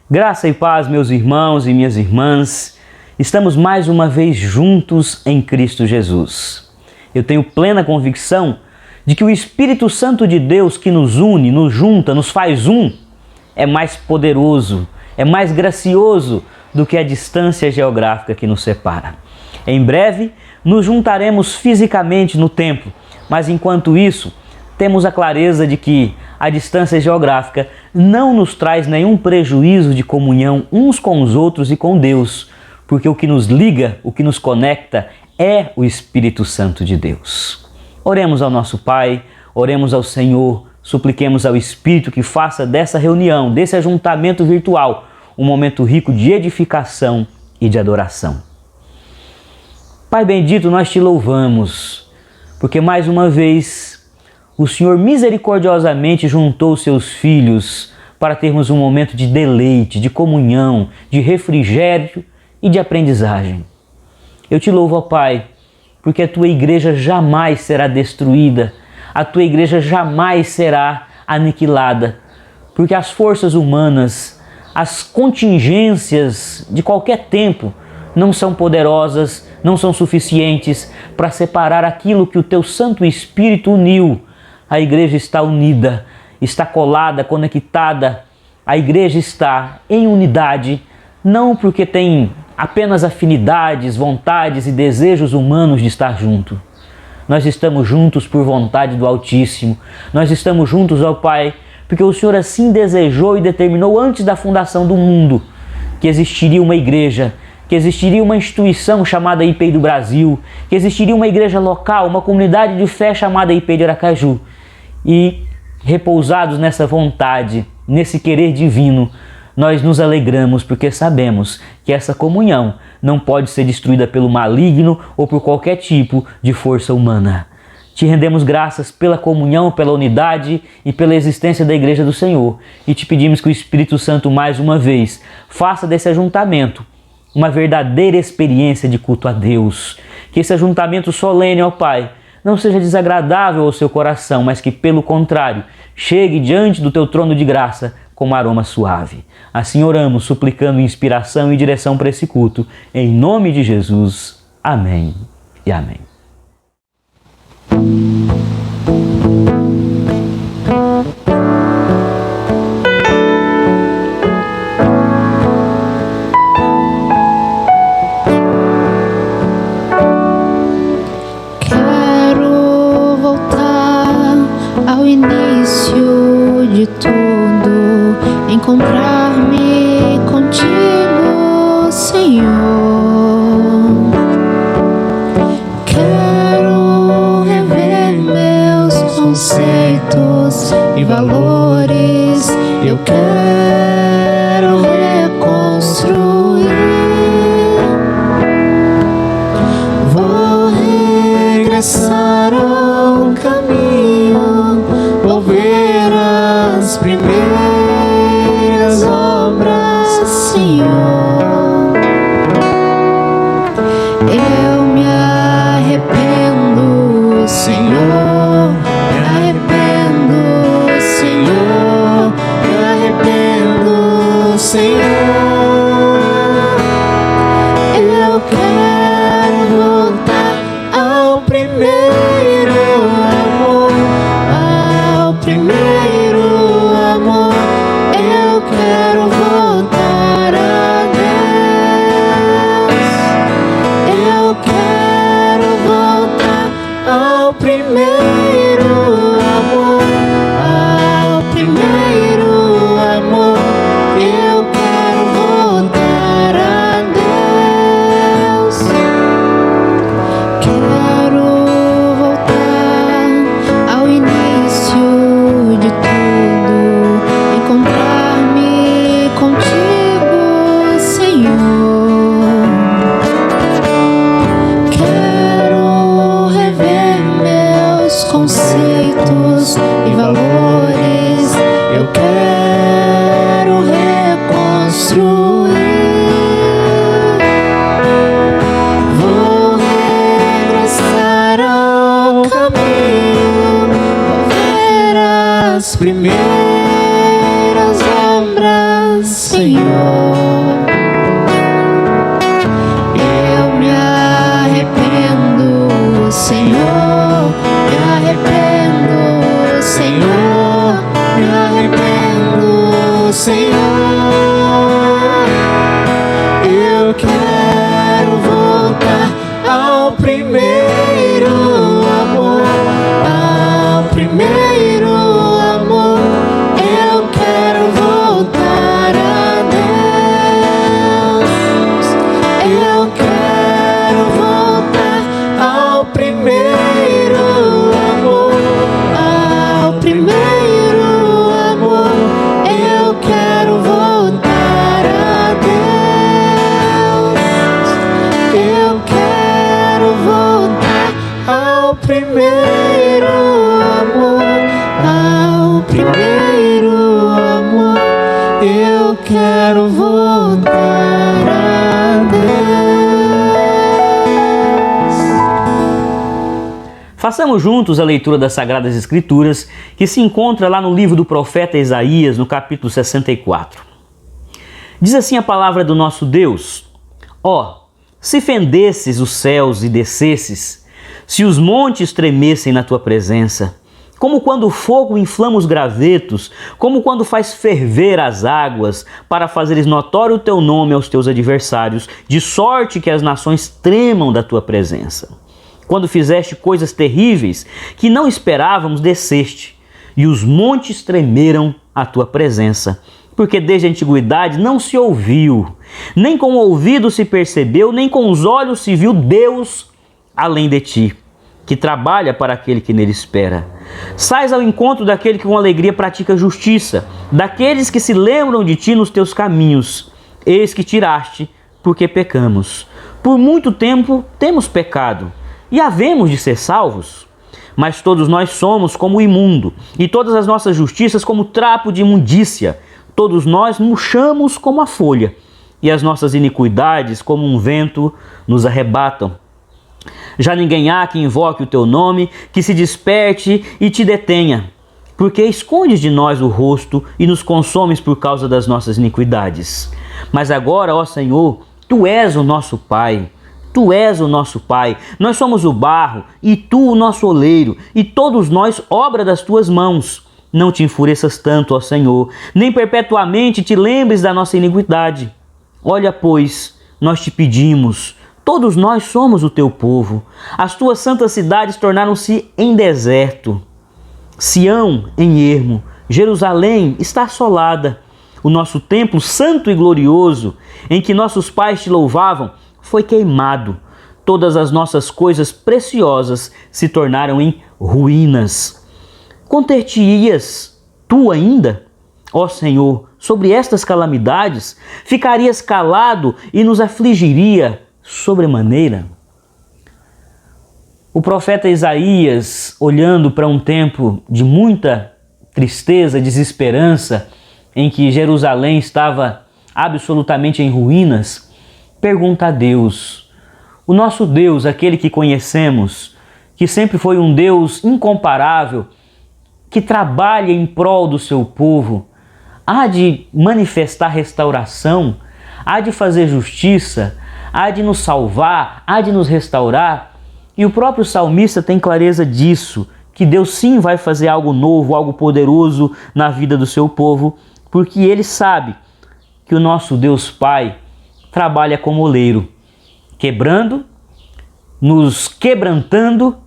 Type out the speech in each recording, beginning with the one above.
Graça e paz, meus irmãos e minhas irmãs. Estamos mais uma vez juntos em Cristo Jesus. Eu tenho plena convicção de que o Espírito Santo de Deus que nos une, nos junta, nos faz um, é mais poderoso, é mais gracioso do que a distância geográfica que nos separa. Em breve, nos juntaremos fisicamente no templo, mas enquanto isso, temos a clareza de que a distância geográfica não nos traz nenhum prejuízo de comunhão uns com os outros e com Deus, porque o que nos liga, o que nos conecta é o Espírito Santo de Deus. Oremos ao nosso Pai, oremos ao Senhor, supliquemos ao Espírito que faça dessa reunião, desse ajuntamento virtual, um momento rico de edificação e de adoração. Pai bendito, nós te louvamos, porque mais uma vez o Senhor misericordiosamente juntou seus filhos para termos um momento de deleite, de comunhão, de refrigério e de aprendizagem. Eu te louvo, ó Pai, porque a tua igreja jamais será destruída, a tua igreja jamais será aniquilada, porque as forças humanas, as contingências de qualquer tempo não são poderosas, não são suficientes para separar aquilo que o teu Santo Espírito uniu. A igreja está unida, está colada, conectada. A igreja está em unidade, não porque tem apenas afinidades, vontades e desejos humanos de estar junto. Nós estamos juntos por vontade do Altíssimo. Nós estamos juntos, ó Pai, porque o Senhor assim desejou e determinou antes da fundação do mundo que existiria uma igreja, que existiria uma instituição chamada IPI do Brasil, que existiria uma igreja local, uma comunidade de fé chamada IPI de Aracaju. E repousados nessa vontade, nesse querer divino, nós nos alegramos porque sabemos que essa comunhão não pode ser destruída pelo maligno ou por qualquer tipo de força humana. Te rendemos graças pela comunhão, pela unidade e pela existência da Igreja do Senhor. E te pedimos que o Espírito Santo mais uma vez faça desse ajuntamento uma verdadeira experiência de culto a Deus. Que esse ajuntamento solene, ó Pai, não seja desagradável ao seu coração, mas que, pelo contrário, chegue diante do teu trono de graça como aroma suave. Assim oramos, suplicando inspiração e direção para esse culto. Em nome de Jesus. Amém e amém. Encontrar-me contigo, Senhor. Quero rever meus conceitos e valores. Eu quero reconstruir. Vou regressar ao caminho, vou ver as primeiras obras, Senhor. Eu me arrependo, Senhor. Me arrependo, Senhor. Me arrependo, Senhor. Eu quero voltar ao primeiro amor, ao primeiro amor. Eu quero voltar a Deus. Eu quero voltar ao primeiro amor, ao primeiro amor. Eu quero voltar a Deus. Quero voltar ao início de tudo, encontrar-me contigo, Senhor. Quero rever meus conceitos e valores. Eu quero reconstruir. Vou regressar ao caminho, vou ver as primeiras obras, Senhor. Senhor. Eu quero voltar ao primeiro amor, ao primeiro amor. Eu quero voltar a Deus. Eu quero voltar ao primeiro amor, ao primeiro amor. Eu quero voltar a Deus. Eu quero voltar ao primeiro amor, ao primeiro amor. Eu quero voltar a Deus. Façamos juntos a leitura das Sagradas Escrituras, que se encontra lá no livro do profeta Isaías, no capítulo 64. Diz assim a palavra do nosso Deus: Ó, se fendesses os céus e descesses, se os montes tremessem na tua presença, como quando o fogo inflama os gravetos, como quando faz ferver as águas, para fazeres notório o teu nome aos teus adversários, de sorte que as nações tremam da tua presença. Quando fizeste coisas terríveis que não esperávamos, desceste, e os montes tremeram à tua presença. Porque desde a antiguidade não se ouviu, nem com o ouvido se percebeu, nem com os olhos se viu Deus além de ti, que trabalha para aquele que nele espera. Sais ao encontro daquele que com alegria pratica justiça, daqueles que se lembram de ti nos teus caminhos. Eis que tiraste, porque pecamos. Por muito tempo temos pecado, e havemos de ser salvos. Mas todos nós somos como o imundo, e todas as nossas justiças como trapo de imundícia. Todos nós murchamos como a folha, e as nossas iniquidades como um vento nos arrebatam. Já ninguém há que invoque o teu nome, que se desperte e te detenha. Porque escondes de nós o rosto e nos consomes por causa das nossas iniquidades. Mas agora, ó Senhor, tu és o nosso Pai. Tu és o nosso Pai, nós somos o barro, e tu o nosso oleiro, e todos nós obra das tuas mãos. Não te enfureças tanto, ó Senhor, nem perpetuamente te lembres da nossa iniquidade. Olha, pois, nós te pedimos, todos nós somos o teu povo. As tuas santas cidades tornaram-se em deserto. Sião em ermo, Jerusalém está assolada. O nosso templo santo e glorioso, em que nossos pais te louvavam, foi queimado. Todas as nossas coisas preciosas se tornaram em ruínas. Conter-te-ias tu ainda, ó Senhor, sobre estas calamidades? Ficarias calado e nos afligiria sobremaneira? O profeta Isaías, olhando para um tempo de muita tristeza, desesperança, em que Jerusalém estava absolutamente em ruínas, pergunta a Deus, o nosso Deus, aquele que conhecemos, que sempre foi um Deus incomparável, que trabalha em prol do seu povo, há de manifestar restauração, há de fazer justiça, há de nos salvar, há de nos restaurar. E o próprio salmista tem clareza disso, que Deus sim vai fazer algo novo, algo poderoso na vida do seu povo, porque ele sabe que o nosso Deus Pai trabalha como oleiro, quebrando, nos quebrantando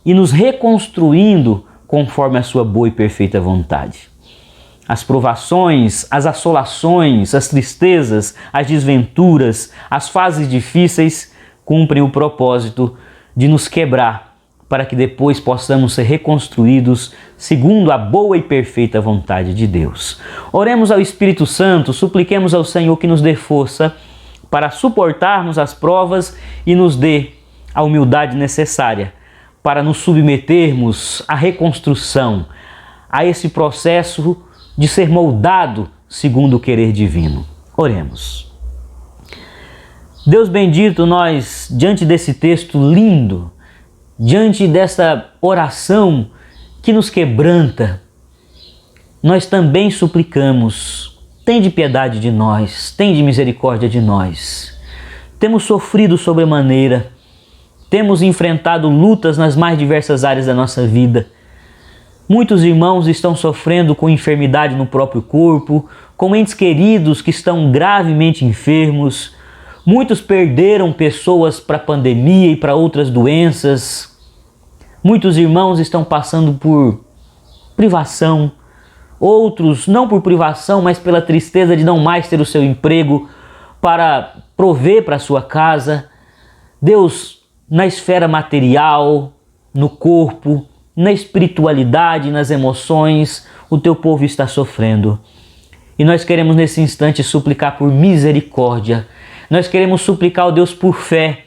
e nos reconstruindo conforme a sua boa e perfeita vontade. As provações, as assolações, as tristezas, as desventuras, as fases difíceis cumprem o propósito de nos quebrar, para que depois possamos ser reconstruídos segundo a boa e perfeita vontade de Deus. Oremos ao Espírito Santo, supliquemos ao Senhor que nos dê força para suportarmos as provas e nos dê a humildade necessária para nos submetermos à reconstrução, a esse processo de ser moldado segundo o querer divino. Oremos. Deus bendito, nós, diante desse texto lindo, diante dessa oração que nos quebranta, nós também suplicamos: tende piedade de nós, tende misericórdia de nós. Temos sofrido sobremaneira, temos enfrentado lutas nas mais diversas áreas da nossa vida, Muitos irmãos estão sofrendo com enfermidade no próprio corpo, com entes queridos que estão gravemente enfermos. Muitos perderam pessoas para a pandemia e para outras doenças. Muitos irmãos estão passando por privação. Outros, não por privação, mas pela tristeza de não mais ter o seu emprego para prover para a sua casa. Deus, na esfera material, no corpo, na espiritualidade, nas emoções, o teu povo está sofrendo. E nós queremos nesse instante suplicar por misericórdia. Nós queremos suplicar ao Deus por fé,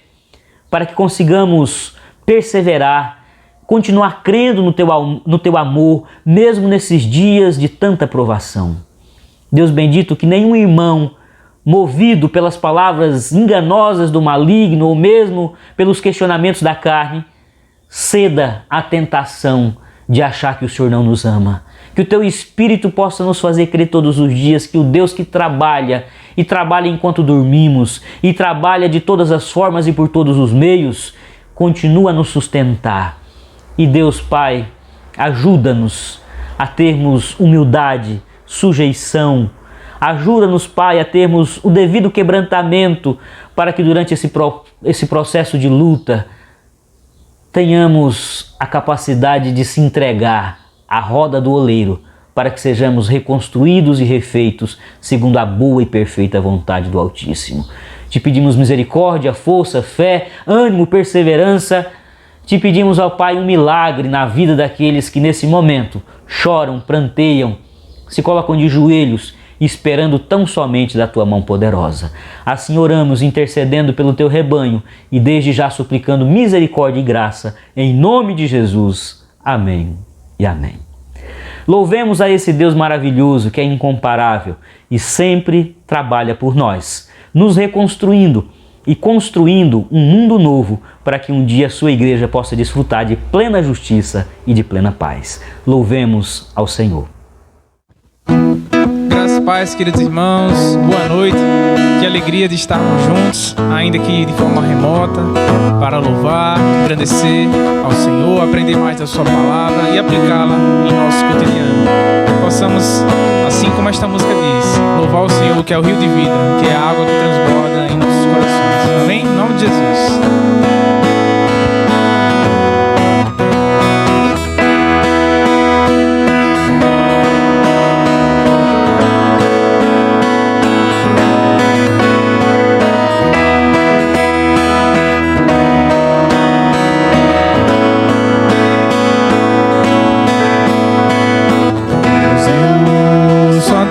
para que consigamos perseverar, continuar crendo no teu amor, mesmo nesses dias de tanta provação. Deus bendito, que nenhum irmão, movido pelas palavras enganosas do maligno ou mesmo pelos questionamentos da carne, ceda à tentação de achar que o Senhor não nos ama. Que o teu Espírito possa nos fazer crer todos os dias que o Deus que trabalha, e trabalha enquanto dormimos, e trabalha de todas as formas e por todos os meios, continua a nos sustentar. E Deus Pai, ajuda-nos a termos humildade, sujeição. Ajuda-nos, Pai, a termos o devido quebrantamento para que durante esse processo de luta tenhamos a capacidade de se entregar à roda do oleiro para que sejamos reconstruídos e refeitos segundo a boa e perfeita vontade do Altíssimo. Te pedimos misericórdia, força, fé, ânimo, perseverança. Te pedimos ao Pai um milagre na vida daqueles que nesse momento choram, pranteiam, se colocam de joelhos, esperando tão somente da Tua mão poderosa. Assim oramos, intercedendo pelo Teu rebanho e desde já suplicando misericórdia e graça, em nome de Jesus. Amém e amém. Louvemos a esse Deus maravilhoso que é incomparável e sempre trabalha por nós, nos reconstruindo e construindo um mundo novo para que um dia a sua igreja possa desfrutar de plena justiça e de plena paz. Louvemos ao Senhor. Graças e paz, queridos irmãos, boa noite. Que alegria de estarmos juntos, ainda que de forma remota, para louvar, agradecer ao Senhor, aprender mais da sua palavra e aplicá-la em nosso cotidiano. Possamos, assim como esta música diz, louvar o Senhor, que é o rio de vida, que é a água que transborda em nossos corações. Amém? Em nome de Jesus.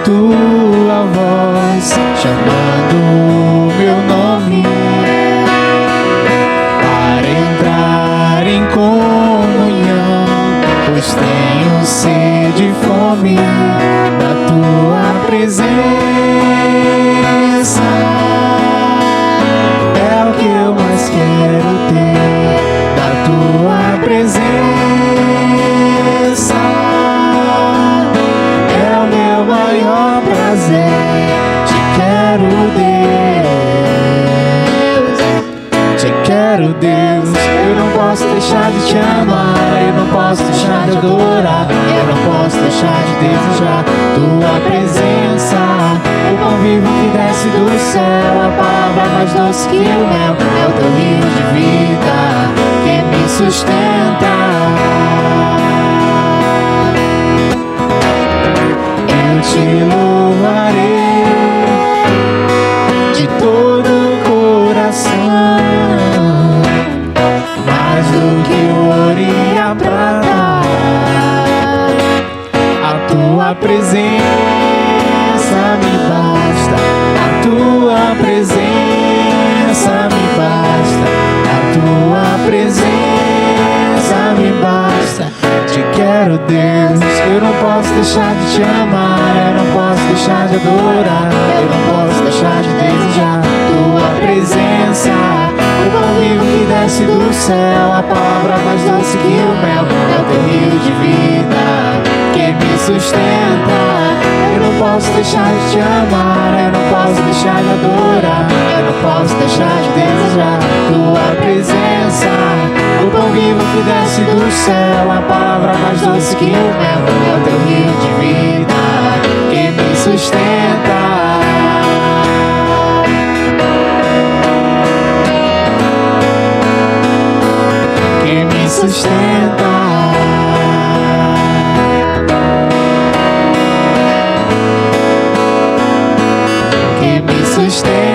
Tua voz chamando meu nome para entrar em comunhão, pois tenho sede e fome da tua presença. É o que eu mais quero ter, da tua presença. Maior prazer, te quero, Deus, te quero, Deus. Eu não posso deixar de te amar, eu não posso deixar de adorar, eu não posso deixar de desejar tua presença. O pão vivo que desce do céu, a palavra mais doce que o mel, é o teu rio de vida que me sustenta. Eu te louvarei de todo o coração, mais do que o ouro e a prata. A tua presença me basta, a tua presença me basta, a tua presença me basta. Te quero, Deus, eu não posso deixar de te amar, eu não posso deixar de adorar, eu não posso deixar de desejar tua presença. O pão vivo que desce do céu, a palavra mais doce que o mel, é o teu rio de vida que me sustenta. Eu não posso deixar de te amar, eu não posso deixar de adorar, eu não posso deixar de desejar tua presença. O pão vivo que desce do céu, a palavra mais doce que o mel, é o teu rio de vida que me sustenta. Que me sustenta. Que me sustenta.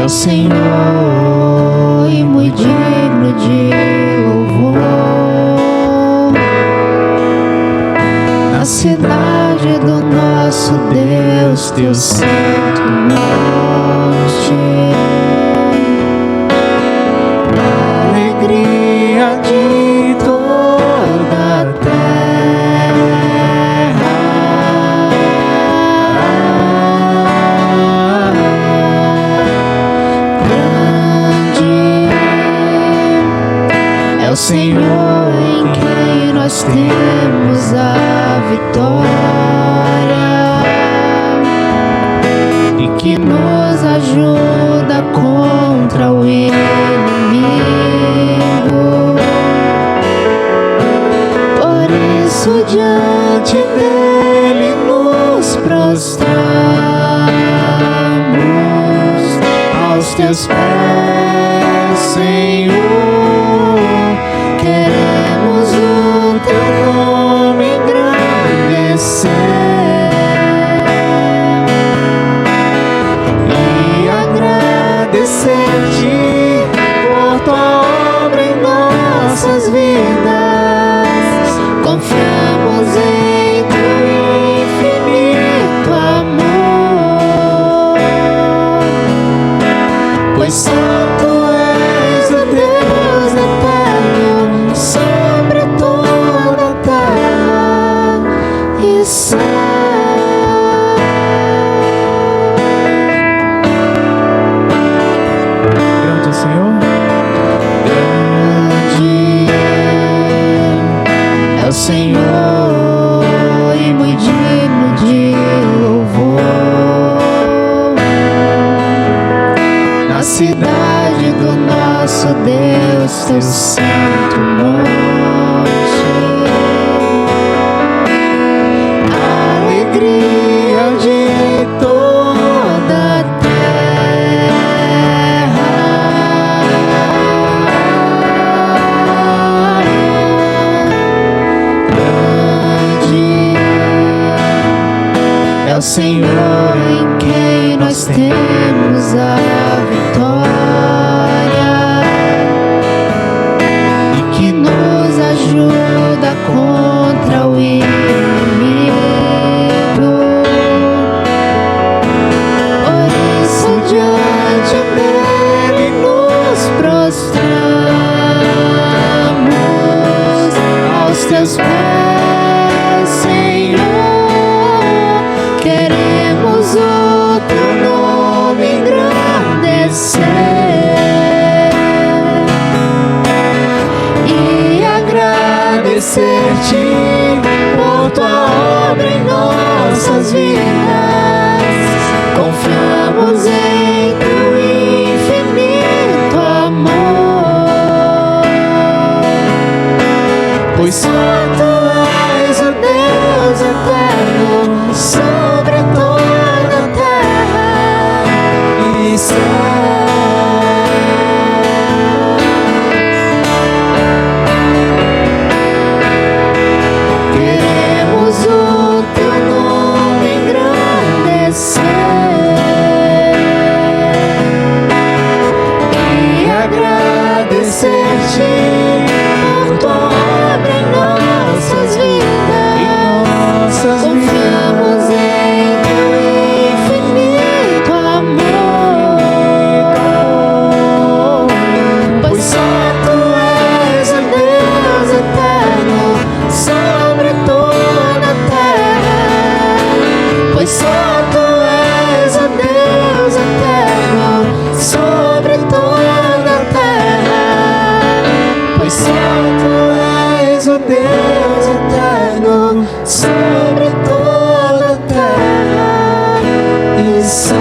Senhor, e muito digno de louvor. nosso Deus, teu santo monte. Alegria de toda a terra. Grande é o Senhor em quem nós temos a vitória e que nos ajuda contra o inimigo. Por isso diante dele nos prostramos aos teus pés, Senhor. Queremos o teu nome engrandecer e agradecer-te por tua obra em nossas vidas. Confiamos em teu infinito amor, pois só tu és o Deus eterno sobre toda a terra e céu. Grande é o Senhor. Grande é o Senhor e muito digno de louvor. Na cidade do nosso Deus, teu santo monte. Alegria de toda a terra. Grande é o Senhor em quem nós temos a vitória e que nos ajuda contra o inimigo. Por isso diante dele nos prostramos aos teus pés, Senhor. Queremos o teu nome engrandecer e agradecer-te por tua obra em nossas vidas. Confiamos em teu infinito amor, pois só tu és o Deus eterno sobre toda a terra e céu. Queremos o teu nome engrandecer e agradecer-te por tua obra em nossas vidas. Confiamos em teu infinito amor, pois só tu és o Deus eterno sobre toda a terra. Pois só tu és o Deus eterno sobre toda a terra. Pois só tu és o Deus eterno sobre toda a terra e céu.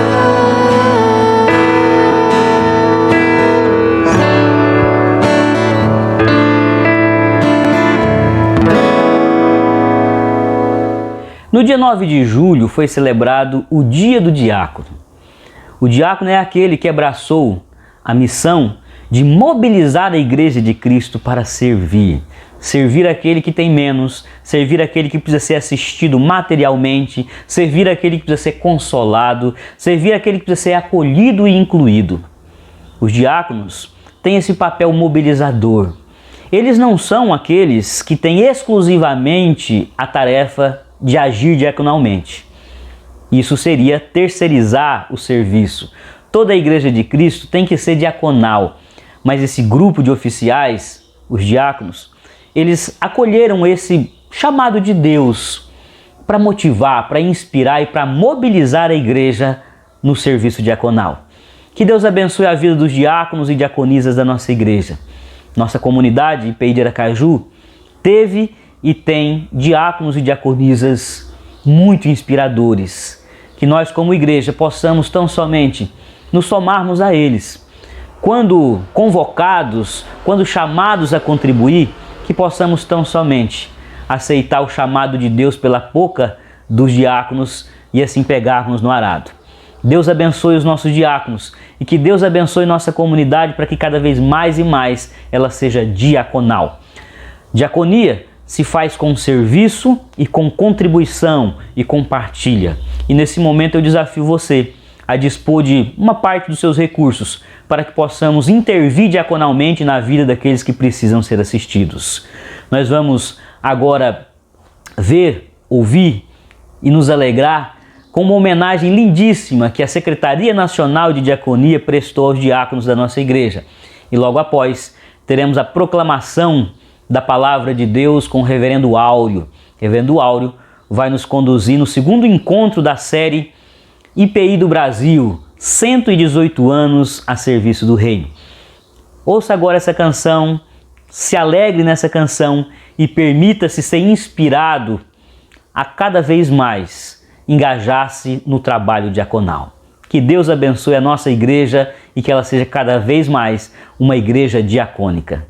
No dia 9 de julho foi celebrado o Dia do Diácono. O diácono é aquele que abraçou a missão de mobilizar a Igreja de Cristo para servir. Servir aquele que tem menos, servir aquele que precisa ser assistido materialmente, servir aquele que precisa ser consolado, servir aquele que precisa ser acolhido e incluído. Os diáconos têm esse papel mobilizador. Eles não são aqueles que têm exclusivamente a tarefa de agir diaconalmente. Isso seria terceirizar o serviço. Toda a Igreja de Cristo tem que ser diaconal, mas esse grupo de oficiais, os diáconos, eles acolheram esse chamado de Deus para motivar, para inspirar e para mobilizar a igreja no serviço diaconal. Que Deus abençoe a vida dos diáconos e diaconisas da nossa igreja. Nossa comunidade, IPI de Aracaju, teve e tem diáconos e diaconisas muito inspiradores. Que nós, como igreja, possamos tão somente nos somarmos a eles. Quando convocados, quando chamados a contribuir, que possamos tão somente aceitar o chamado de Deus pela boca dos diáconos e assim pegarmos no arado. Deus abençoe os nossos diáconos e que Deus abençoe nossa comunidade para que cada vez mais e mais ela seja diaconal. Diaconia se faz com serviço e com contribuição e com partilha. E nesse momento eu desafio você a dispor de uma parte dos seus recursos para que possamos intervir diaconalmente na vida daqueles que precisam ser assistidos. Nós vamos agora ver, ouvir e nos alegrar com uma homenagem lindíssima que a Secretaria Nacional de Diaconia prestou aos diáconos da nossa igreja. E logo após teremos a proclamação da Palavra de Deus com o Reverendo Áureo. Reverendo Áureo vai nos conduzir no segundo encontro da série IPI do Brasil, 118 anos a serviço do Reino. Ouça agora essa canção, se alegre nessa canção e permita-se ser inspirado a cada vez mais engajar-se no trabalho diaconal. Que Deus abençoe a nossa igreja e que ela seja cada vez mais uma igreja diacônica.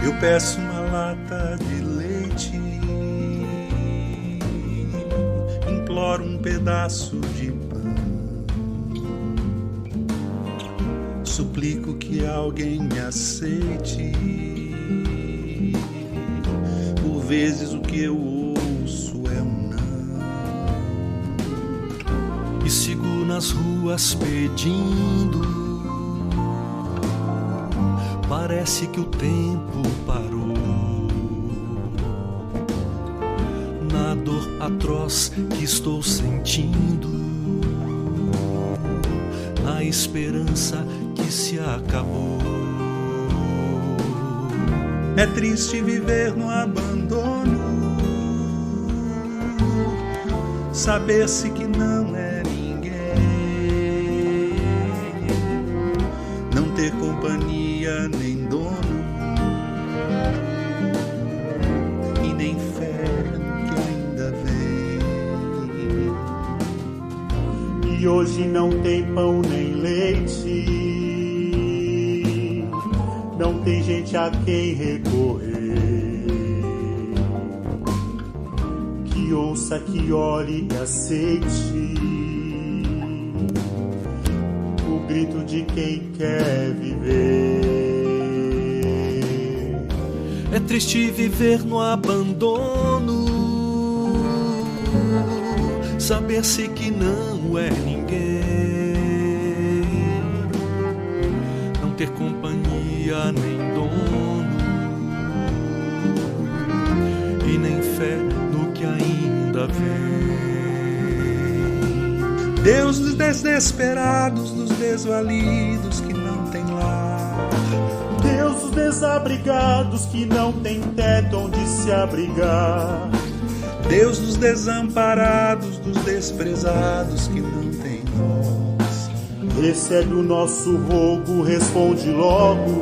Eu peço uma lata de leite, imploro um pedaço de pão, suplico que alguém me aceite. Por vezes o que eu ouço é um não, e sigo nas ruas pedindo. Parece que o tempo parou, na dor atroz que estou sentindo, na esperança que se acabou. É triste viver no abandono, saber-se que não é ninguém, não ter companhia nem dono, e nem fé que ainda vem. E hoje não tem pão nem leite, não tem gente a quem recorrer, que ouça, que ore e aceite o grito de quem quer viver. É triste viver no abandono, saber-se que não é ninguém, não ter companhia nem dono, e nem fé no que ainda vem. Deus dos desesperados, dos desvalidos que não tem lar, Deus dos desabrigados que não tem teto onde se abrigar, Deus dos desamparados, dos desprezados que não tem voz. Recebe o nosso rogo, responde logo.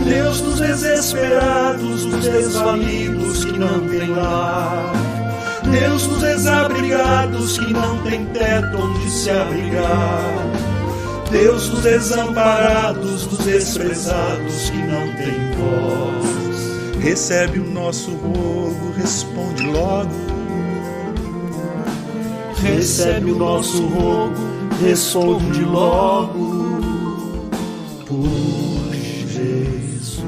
Deus dos desesperados, dos desvalidos que não tem lar, Deus dos desabrigados que não tem teto onde se abrigar. Deus dos desamparados, dos desprezados que não tem voz. Recebe o nosso rogo, responde logo. Recebe o nosso rogo, responde logo. Por Jesus.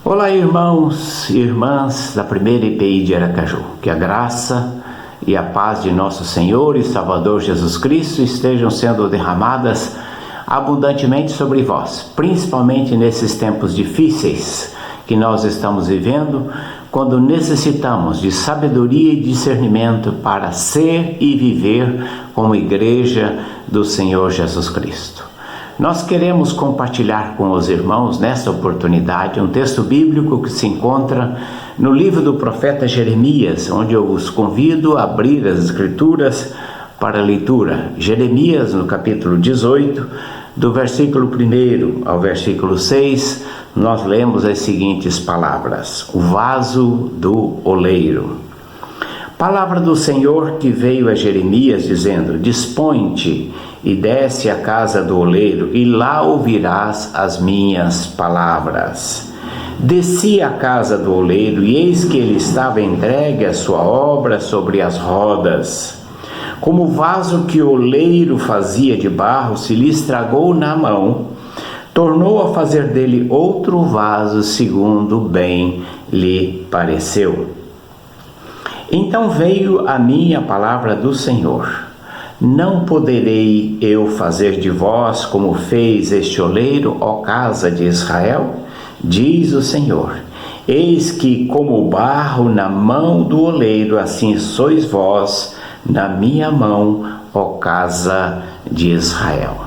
Olá, irmãos e irmãs da primeira IPI de Aracaju. Que a graça e a paz de nosso Senhor e Salvador Jesus Cristo estejam sendo derramadas abundantemente sobre vós, principalmente nesses tempos difíceis que nós estamos vivendo, quando necessitamos de sabedoria e discernimento para ser e viver como igreja do Senhor Jesus Cristo. Nós queremos compartilhar com os irmãos, nesta oportunidade, um texto bíblico que se encontra no livro do profeta Jeremias, onde eu os convido a abrir as Escrituras para a leitura. Jeremias, no capítulo 18, do versículo 1 ao versículo 6, nós lemos as seguintes palavras: o vaso do oleiro. Palavra do Senhor que veio a Jeremias, dizendo: dispõe-te e desce à casa do oleiro, e lá ouvirás as minhas palavras. Desci à casa do oleiro, e eis que ele estava entregue à sua obra sobre as rodas. Como o vaso que o oleiro fazia de barro se lhe estragou na mão, tornou a fazer dele outro vaso, segundo bem lhe pareceu. Então veio a mim a palavra do Senhor: não poderei eu fazer de vós como fez este oleiro, ó casa de Israel? Diz o Senhor: eis que como o barro na mão do oleiro, assim sois vós na minha mão, ó casa de Israel.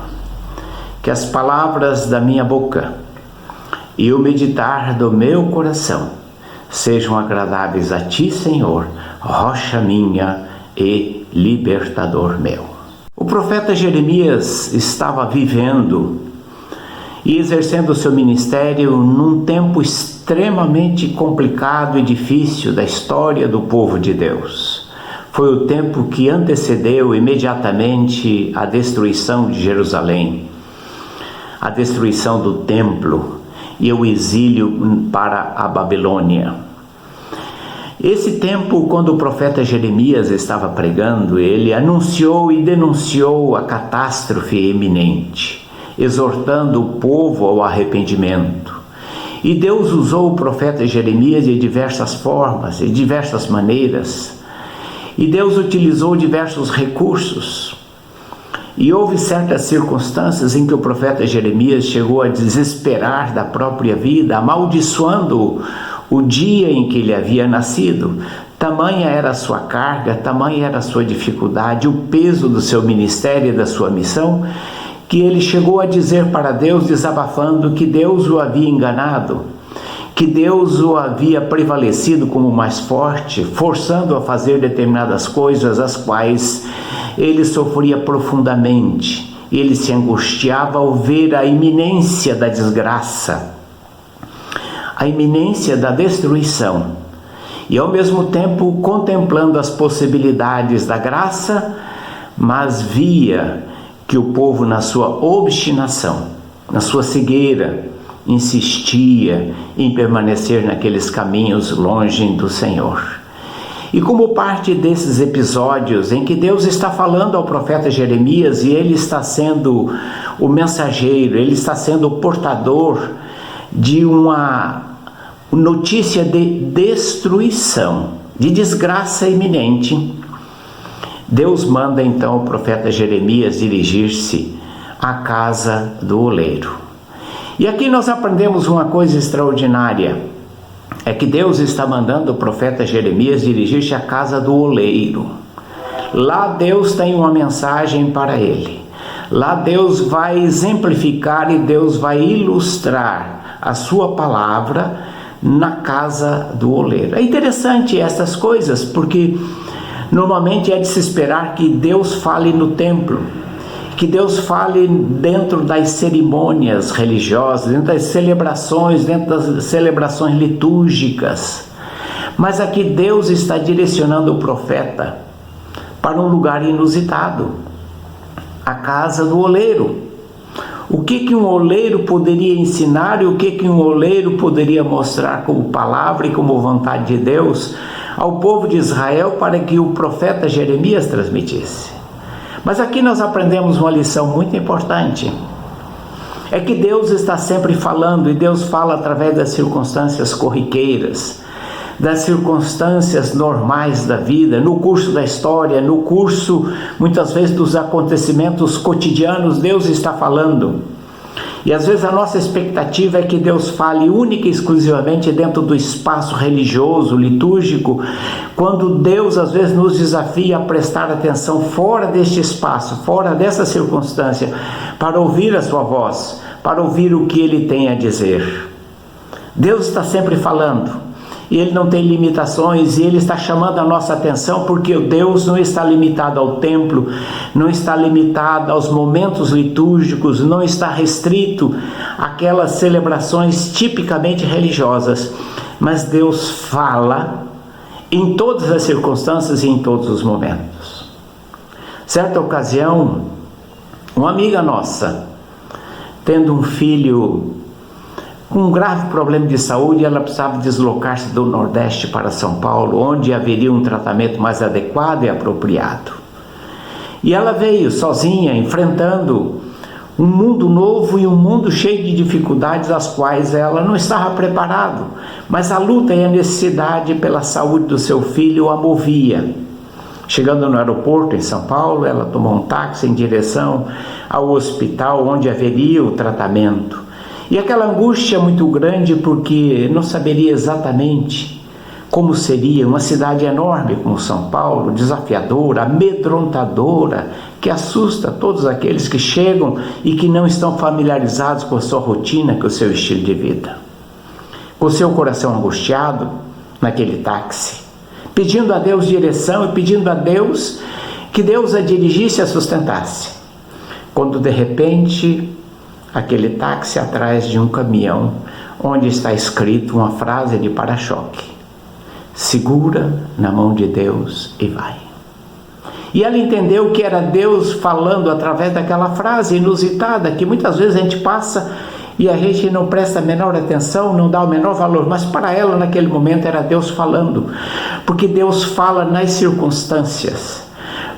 Que as palavras da minha boca e o meditar do meu coração sejam agradáveis a ti, Senhor, rocha minha e libertador meu. O profeta Jeremias estava vivendo e exercendo o seu ministério num tempo extremamente complicado e difícil da história do povo de Deus. Foi o tempo que antecedeu imediatamente a destruição de Jerusalém, a destruição do templo e o exílio para a Babilônia. Esse tempo, quando o profeta Jeremias estava pregando, ele anunciou e denunciou a catástrofe iminente, exortando o povo ao arrependimento. E Deus usou o profeta Jeremias de diversas formas, de diversas maneiras. E Deus utilizou diversos recursos. E houve certas circunstâncias em que o profeta Jeremias chegou a desesperar da própria vida, amaldiçoando o dia em que ele havia nascido. Tamanha era a sua carga, tamanha era a sua dificuldade, o peso do seu ministério e da sua missão, que ele chegou a dizer para Deus, desabafando, que Deus o havia enganado, que Deus o havia prevalecido como mais forte, forçando a fazer determinadas coisas, as quais ele sofria profundamente. Ele se angustiava ao ver a iminência da desgraça, a iminência da destruição, e ao mesmo tempo contemplando as possibilidades da graça, mas via que o povo, na sua obstinação, na sua cegueira, insistia em permanecer naqueles caminhos longe do Senhor. E como parte desses episódios em que Deus está falando ao profeta Jeremias e ele está sendo o mensageiro, ele está sendo o portador de uma notícia de destruição, de desgraça iminente, Deus manda então o profeta Jeremias dirigir-se à casa do oleiro. E aqui nós aprendemos uma coisa extraordinária. é que Deus está mandando o profeta Jeremias dirigir-se à casa do oleiro. Lá Deus tem uma mensagem para ele. Lá Deus vai exemplificar e Deus vai ilustrar a sua palavra na casa do oleiro. É interessante essas coisas, porque normalmente é de se esperar que Deus fale no templo, que Deus fale dentro das cerimônias religiosas, dentro das celebrações, litúrgicas. Mas aqui Deus está direcionando o profeta para um lugar inusitado, a casa do oleiro. O que um oleiro poderia ensinar e o que um oleiro poderia mostrar como palavra e como vontade de Deus ao povo de Israel para que o profeta Jeremias transmitisse? Mas aqui nós aprendemos uma lição muito importante. É que Deus está sempre falando, e Deus fala através das circunstâncias corriqueiras, das circunstâncias normais da vida, no curso da história, no curso, muitas vezes, dos acontecimentos cotidianos, Deus está falando. E às vezes a nossa expectativa é que Deus fale única e exclusivamente dentro do espaço religioso, litúrgico, quando Deus às vezes nos desafia a prestar atenção fora deste espaço, fora dessa circunstância, para ouvir a sua voz, para ouvir o que Ele tem a dizer. Deus está sempre falando. E Ele não tem limitações, e Ele está chamando a nossa atenção, porque Deus não está limitado ao templo, não está limitado aos momentos litúrgicos, não está restrito àquelas celebrações tipicamente religiosas, mas Deus fala em todas as circunstâncias e em todos os momentos. Certa ocasião, uma amiga nossa, tendo um filho com um grave problema de saúde, ela precisava deslocar-se do Nordeste para São Paulo, onde haveria um tratamento mais adequado e apropriado. E ela veio sozinha, enfrentando um mundo novo e um mundo cheio de dificuldades às quais ela não estava preparada, mas a luta e a necessidade pela saúde do seu filho a movia. Chegando no aeroporto em São Paulo, ela tomou um táxi em direção ao hospital onde haveria o tratamento. E aquela angústia muito grande, porque não saberia exatamente como seria uma cidade enorme como São Paulo, desafiadora, amedrontadora, que assusta todos aqueles que chegam e que não estão familiarizados com a sua rotina, com o seu estilo de vida. Com o seu coração angustiado, naquele táxi, pedindo a Deus direção e pedindo a Deus que Deus a dirigisse e a sustentasse. Quando de repente, aquele táxi atrás de um caminhão, onde está escrito uma frase de para-choque: segura na mão de Deus e vai. E ela entendeu que era Deus falando através daquela frase inusitada, que muitas vezes a gente passa e a gente não presta a menor atenção, não dá o menor valor, mas para ela naquele momento era Deus falando, porque Deus fala nas circunstâncias,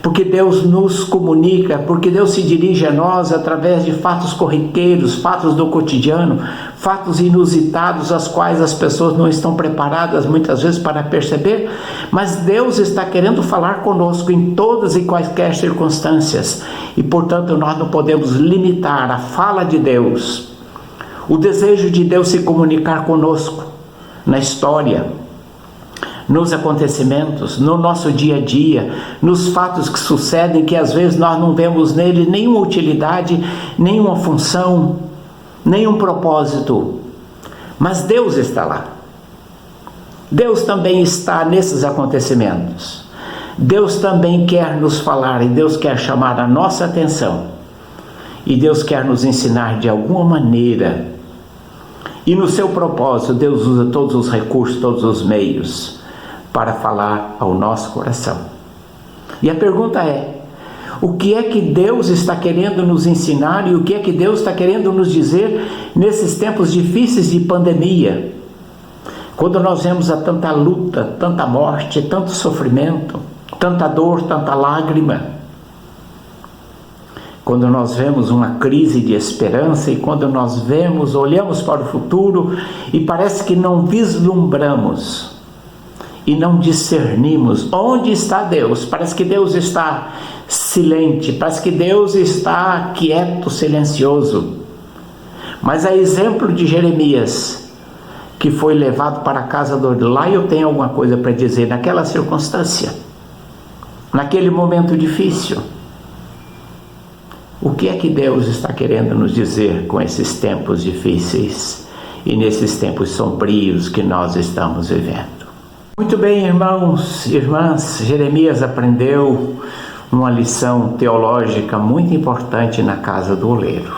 porque Deus nos comunica, porque Deus se dirige a nós através de fatos corriqueiros, fatos do cotidiano, fatos inusitados, as quais as pessoas não estão preparadas muitas vezes para perceber, mas Deus está querendo falar conosco em todas e quaisquer circunstâncias, e portanto nós não podemos limitar a fala de Deus, o desejo de Deus se comunicar conosco na história, nos acontecimentos, no nosso dia a dia, nos fatos que sucedem, que às vezes nós não vemos nele nenhuma utilidade, nenhuma função, nenhum propósito, mas Deus está lá. Deus também está nesses acontecimentos. Deus também quer nos falar, e Deus quer chamar a nossa atenção, e Deus quer nos ensinar de alguma maneira, e no seu propósito Deus usa todos os recursos, todos os meios para falar ao nosso coração. E a pergunta é: o que é que Deus está querendo nos ensinar e o que é que Deus está querendo nos dizer nesses tempos difíceis de pandemia? Quando nós vemos a tanta luta, tanta morte, tanto sofrimento, tanta dor, tanta lágrima. Quando nós vemos uma crise de esperança e quando nós olhamos para o futuro e parece que não vislumbramos e não discernimos onde está Deus. Parece que Deus está silente, parece que Deus está quieto, silencioso. Mas a exemplo de Jeremias, que foi levado para a casa do oleiro. Lá eu tenho alguma coisa para dizer naquela circunstância, naquele momento difícil. O que é que Deus está querendo nos dizer com esses tempos difíceis e nesses tempos sombrios que nós estamos vivendo? Muito bem, irmãos e irmãs, Jeremias aprendeu uma lição teológica muito importante na casa do oleiro,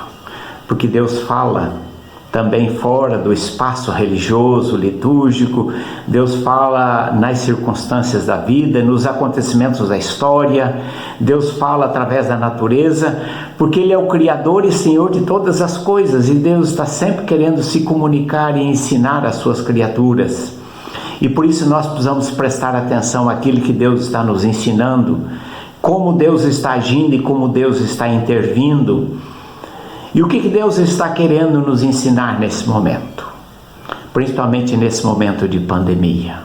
porque Deus fala também fora do espaço religioso, litúrgico. Deus fala nas circunstâncias da vida, nos acontecimentos da história. Deus fala através da natureza, porque Ele é o Criador e Senhor de todas as coisas, e Deus está sempre querendo se comunicar e ensinar às suas criaturas. E por isso nós precisamos prestar atenção àquilo que Deus está nos ensinando, como Deus está agindo e como Deus está intervindo. E o que Deus está querendo nos ensinar nesse momento, principalmente nesse momento de pandemia?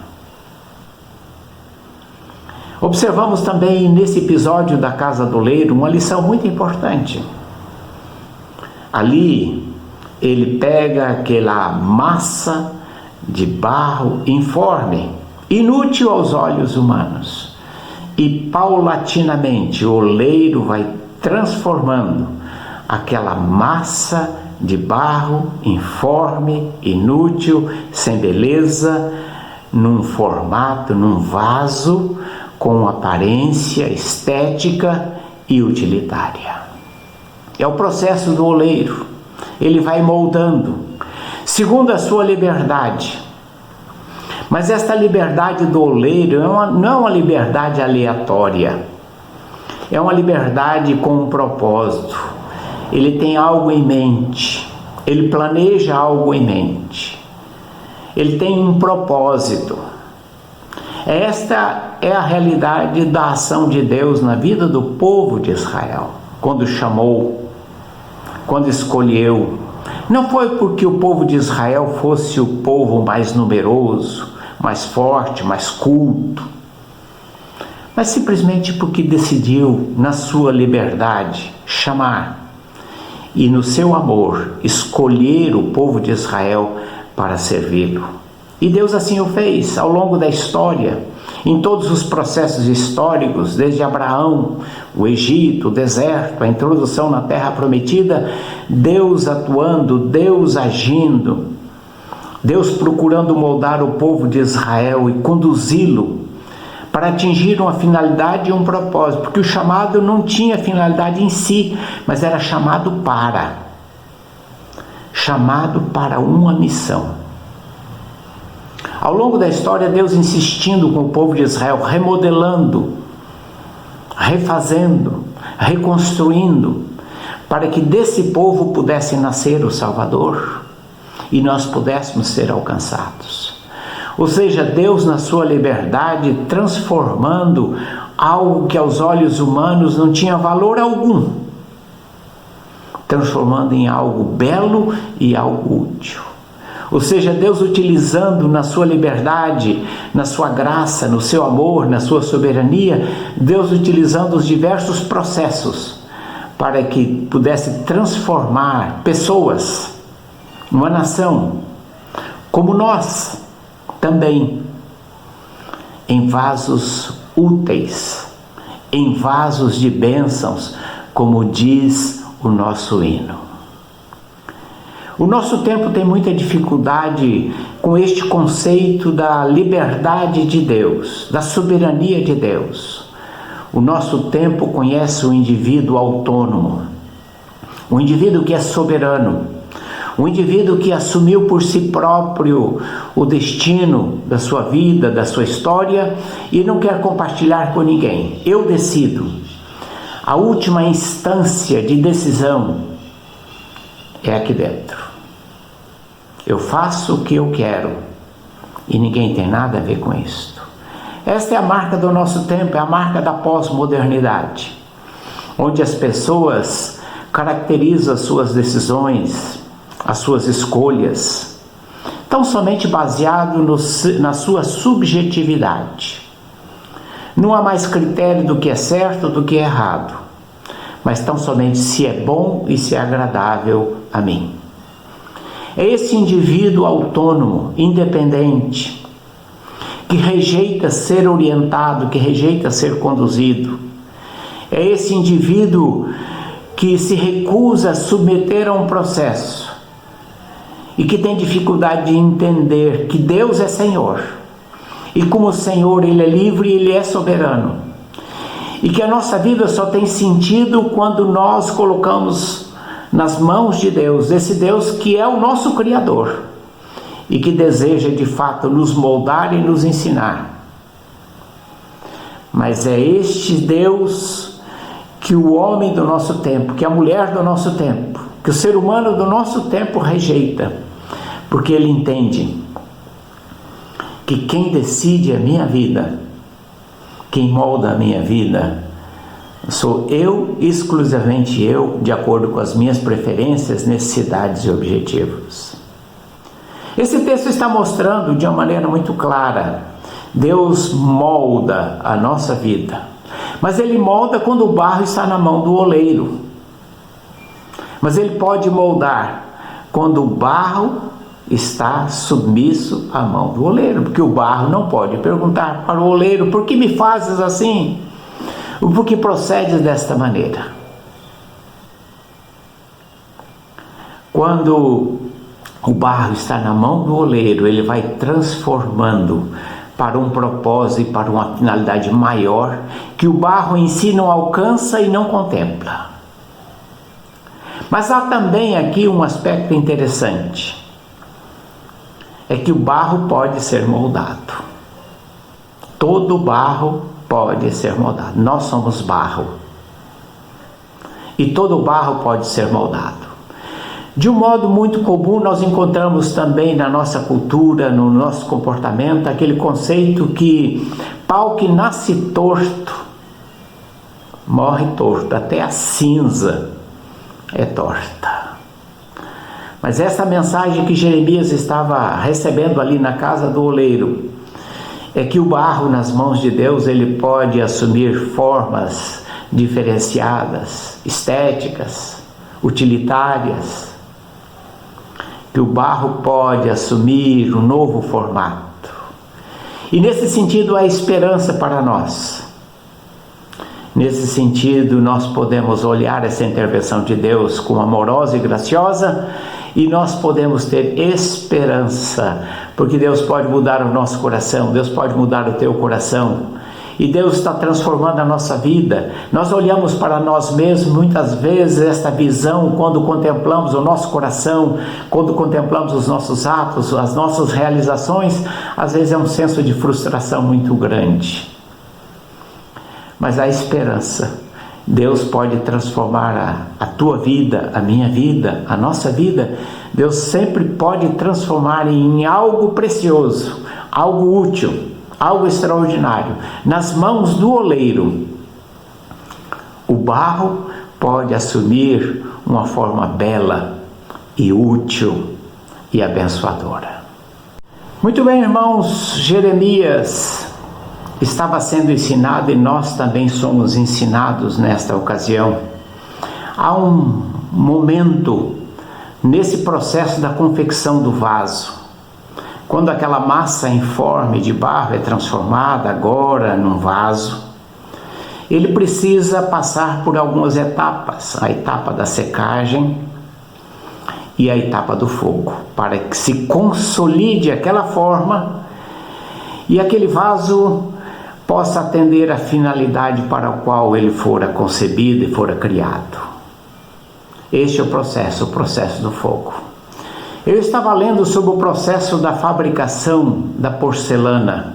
Observamos também nesse episódio da casa do oleiro uma lição muito importante. Ali ele pega aquela massa de barro informe, inútil aos olhos humanos, e paulatinamente o oleiro vai transformando aquela massa de barro informe, inútil, sem beleza, num formato, num vaso com aparência estética e utilitária. É o processo do oleiro. Ele vai moldando segundo a sua liberdade. Mas esta liberdade do oleiro não é uma liberdade aleatória. É uma liberdade com um propósito. Ele tem algo em mente, ele planeja algo em mente, ele tem um propósito. Esta é a realidade da ação de Deus na vida do povo de Israel, quando chamou, quando escolheu. Não foi porque o povo de Israel fosse o povo mais numeroso, mais forte, mais culto, mas simplesmente porque decidiu, na sua liberdade, chamar e no seu amor escolher o povo de Israel para servi-lo. E Deus assim o fez ao longo da história, em todos os processos históricos, desde Abraão, o Egito, o deserto, a introdução na terra prometida, Deus atuando, Deus agindo, Deus procurando moldar o povo de Israel e conduzi-lo para atingir uma finalidade e um propósito, porque o chamado não tinha finalidade em si, mas era chamado para uma missão. Ao longo da história, Deus insistindo com o povo de Israel, remodelando, refazendo, reconstruindo, para que desse povo pudesse nascer o Salvador e nós pudéssemos ser alcançados. Ou seja, Deus na sua liberdade transformando algo que aos olhos humanos não tinha valor algum, transformando em algo belo e algo útil. Ou seja, Deus utilizando na sua liberdade, na sua graça, no seu amor, na sua soberania, Deus utilizando os diversos processos para que pudesse transformar pessoas, uma nação, como nós, também em vasos úteis, em vasos de bênçãos, como diz o nosso hino. O nosso tempo tem muita dificuldade com este conceito da liberdade de Deus, da soberania de Deus. O nosso tempo conhece o indivíduo autônomo, o indivíduo que é soberano, um indivíduo que assumiu por si próprio o destino da sua vida, da sua história e não quer compartilhar com ninguém. Eu decido. A última instância de decisão é aqui dentro. Eu faço o que eu quero e ninguém tem nada a ver com isso. Esta é a marca do nosso tempo, é a marca da pós-modernidade, onde as pessoas caracterizam as suas decisões, as suas escolhas, tão somente baseado na sua subjetividade. Não há mais critério do que é certo, do que é errado, mas tão somente se é bom e se é agradável a mim. É esse indivíduo autônomo, independente, que rejeita ser orientado, que rejeita ser conduzido. É esse indivíduo que se recusa a submeter a um processo e que tem dificuldade de entender que Deus é Senhor. E como Senhor, Ele é livre e Ele é soberano. E que a nossa vida só tem sentido quando nós colocamos nas mãos de Deus, esse Deus que é o nosso Criador e que deseja de fato nos moldar e nos ensinar. Mas é este Deus que o homem do nosso tempo, que a mulher do nosso tempo, que o ser humano do nosso tempo rejeita, porque ele entende que quem decide a minha vida, quem molda a minha vida, sou eu, exclusivamente eu, de acordo com as minhas preferências, necessidades e objetivos. Esse texto está mostrando de uma maneira muito clara, Deus molda a nossa vida, mas Ele molda quando o barro está na mão do oleiro. Mas Ele pode moldar quando o barro está submisso à mão do oleiro, porque o barro não pode perguntar para o oleiro: por que me fazes assim? Por que procedes desta maneira? Quando o barro está na mão do oleiro, ele vai transformando para um propósito e para uma finalidade maior que o barro em si não alcança e não contempla. Mas há também aqui um aspecto interessante, é que o barro pode ser moldado. Todo barro pode ser moldado. Nós somos barro. E todo barro pode ser moldado. De um modo muito comum, nós encontramos também na nossa cultura, no nosso comportamento, aquele conceito que pau que nasce torto, morre torto, até a cinza é torta. Mas essa mensagem que Jeremias estava recebendo ali na casa do oleiro, é que o barro nas mãos de Deus, ele pode assumir formas diferenciadas, estéticas, utilitárias, que o barro pode assumir um novo formato. E nesse sentido há esperança para nós. Nesse sentido nós podemos olhar essa intervenção de Deus como amorosa e graciosa, e nós podemos ter esperança, porque Deus pode mudar o nosso coração, Deus pode mudar o teu coração, e Deus está transformando a nossa vida. Nós olhamos para nós mesmos, muitas vezes esta visão, quando contemplamos o nosso coração, quando contemplamos os nossos atos, as nossas realizações, às vezes é um senso de frustração muito grande. Mas há esperança. Deus pode transformar a tua vida, a minha vida, a nossa vida. Deus sempre pode transformar em algo precioso, algo útil, algo extraordinário. Nas mãos do oleiro, o barro pode assumir uma forma bela e útil e abençoadora. Muito bem, irmãos, Jeremias estava sendo ensinado e nós também somos ensinados nesta ocasião. Há um momento nesse processo da confecção do vaso, quando aquela massa informe de barro é transformada agora num vaso, ele precisa passar por algumas etapas, a etapa da secagem e a etapa do fogo, para que se consolide aquela forma e aquele vaso possa atender a finalidade para a qual ele fora concebido e fora criado. Este é o processo do fogo. Eu estava lendo sobre o processo da fabricação da porcelana.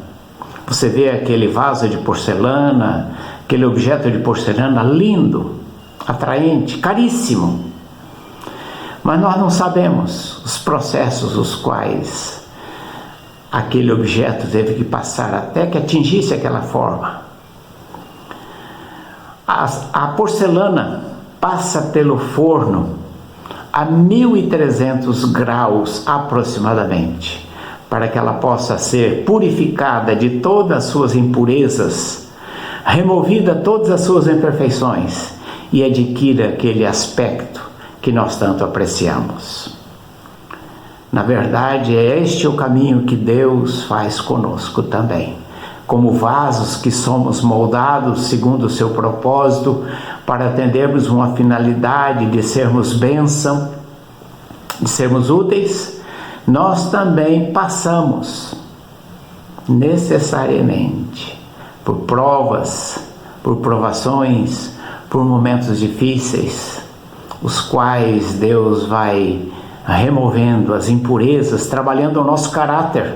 Você vê aquele vaso de porcelana, aquele objeto de porcelana lindo, atraente, caríssimo. Mas nós não sabemos os processos os quais aquele objeto teve que passar até que atingisse aquela forma. A porcelana passa pelo forno a 1300 graus aproximadamente, para que ela possa ser purificada de todas as suas impurezas, removida todas as suas imperfeições e adquira aquele aspecto que nós tanto apreciamos. Na verdade, é este o caminho que Deus faz conosco também. Como vasos que somos moldados segundo o seu propósito para atendermos uma finalidade de sermos bênção, de sermos úteis, nós também passamos necessariamente por provas, por provações, por momentos difíceis, os quais Deus vai removendo as impurezas, trabalhando o nosso caráter,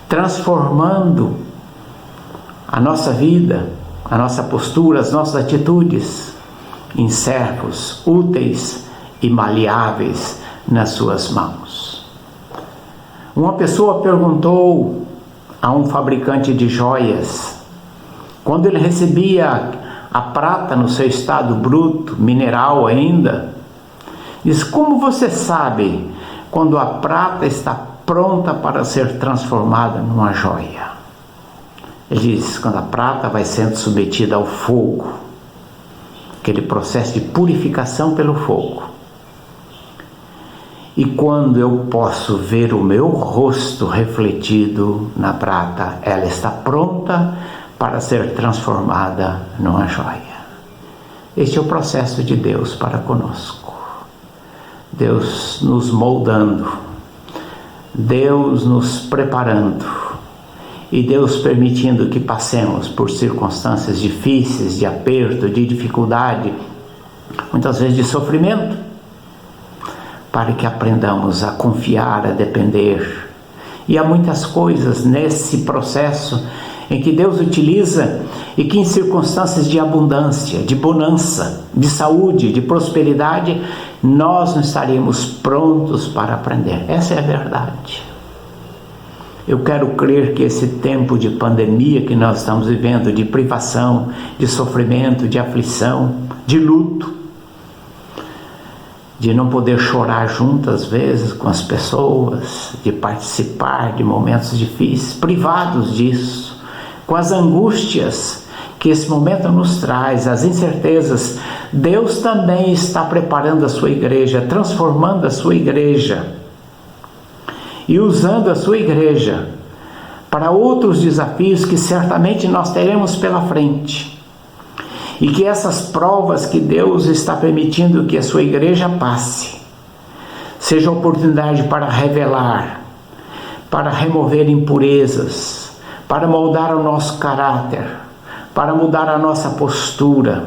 transformando a nossa vida, a nossa postura, as nossas atitudes em servos úteis e maleáveis nas suas mãos. Uma pessoa perguntou a um fabricante de joias, quando ele recebia a prata no seu estado bruto, mineral ainda, diz: como você sabe quando a prata está pronta para ser transformada numa joia? Ele diz: quando a prata vai sendo submetida ao fogo, aquele processo de purificação pelo fogo. E quando eu posso ver o meu rosto refletido na prata, ela está pronta para ser transformada numa joia. Este é o processo de Deus para conosco. Deus nos moldando, Deus nos preparando e Deus permitindo que passemos por circunstâncias difíceis, de aperto, de dificuldade, muitas vezes de sofrimento, para que aprendamos a confiar, a depender. E há muitas coisas nesse processo em que Deus utiliza e que em circunstâncias de abundância, de bonança, de saúde, de prosperidade, nós não estaríamos prontos para aprender. Essa é a verdade. Eu quero crer que esse tempo de pandemia que nós estamos vivendo, de privação, de sofrimento, de aflição, de luto, de não poder chorar junto às vezes com as pessoas, de participar de momentos difíceis, privados disso, com as angústias que esse momento nos traz, as incertezas, Deus também está preparando a sua igreja, transformando a sua igreja e usando a sua igreja para outros desafios que certamente nós teremos pela frente. E que essas provas que Deus está permitindo que a sua igreja passe, seja oportunidade para revelar, para remover impurezas, para moldar o nosso caráter, para mudar a nossa postura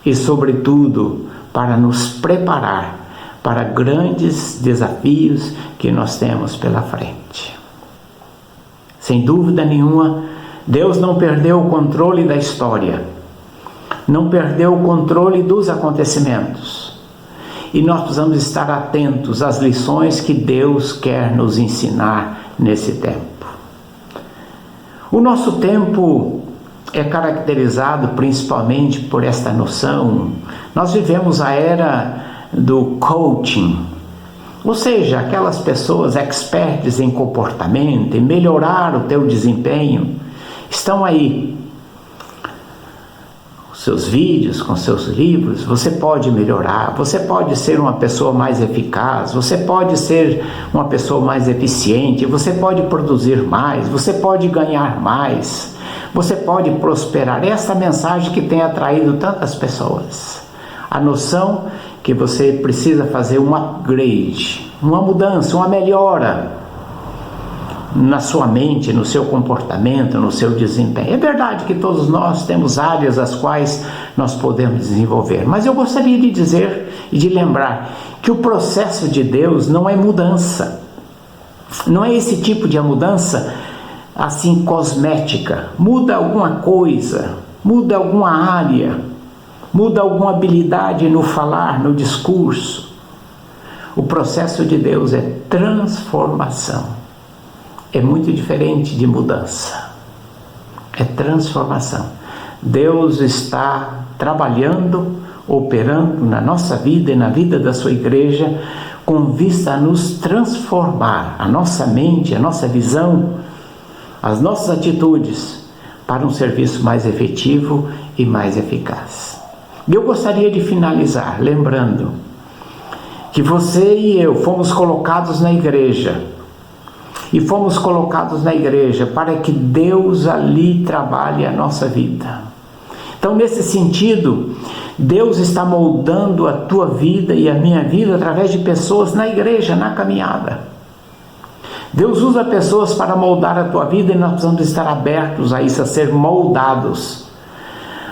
e, sobretudo, para nos preparar para grandes desafios que nós temos pela frente. Sem dúvida nenhuma, Deus não perdeu o controle da história, não perdeu o controle dos acontecimentos. E nós precisamos estar atentos às lições que Deus quer nos ensinar nesse tempo. O nosso tempo é caracterizado principalmente por esta noção. Nós vivemos a era do coaching, ou seja, aquelas pessoas expertas em comportamento, em melhorar o teu desempenho, estão aí. Seus vídeos, com seus livros, você pode melhorar, você pode ser uma pessoa mais eficaz, você pode ser uma pessoa mais eficiente, você pode produzir mais, você pode ganhar mais, você pode prosperar. Essa mensagem que tem atraído tantas pessoas. A noção que você precisa fazer um upgrade, uma mudança, uma melhora na sua mente, no seu comportamento, no seu desempenho. É verdade que todos nós temos áreas as quais nós podemos desenvolver, mas eu gostaria de dizer e de lembrar que o processo de Deus não é mudança, não é esse tipo de mudança assim cosmética, muda alguma coisa, muda alguma área, muda alguma habilidade no falar, no discurso. O processo de Deus é transformação. É muito diferente de mudança, é transformação. Deus está trabalhando, operando na nossa vida e na vida da sua igreja, com vista a nos transformar, a nossa mente, a nossa visão, as nossas atitudes, para um serviço mais efetivo e mais eficaz. Eu gostaria de finalizar lembrando que você e eu fomos colocados na igreja. E fomos colocados na igreja para que Deus ali trabalhe a nossa vida. Então, nesse sentido, Deus está moldando a tua vida e a minha vida através de pessoas na igreja, na caminhada. Deus usa pessoas para moldar a tua vida e nós precisamos estar abertos a isso, a ser moldados,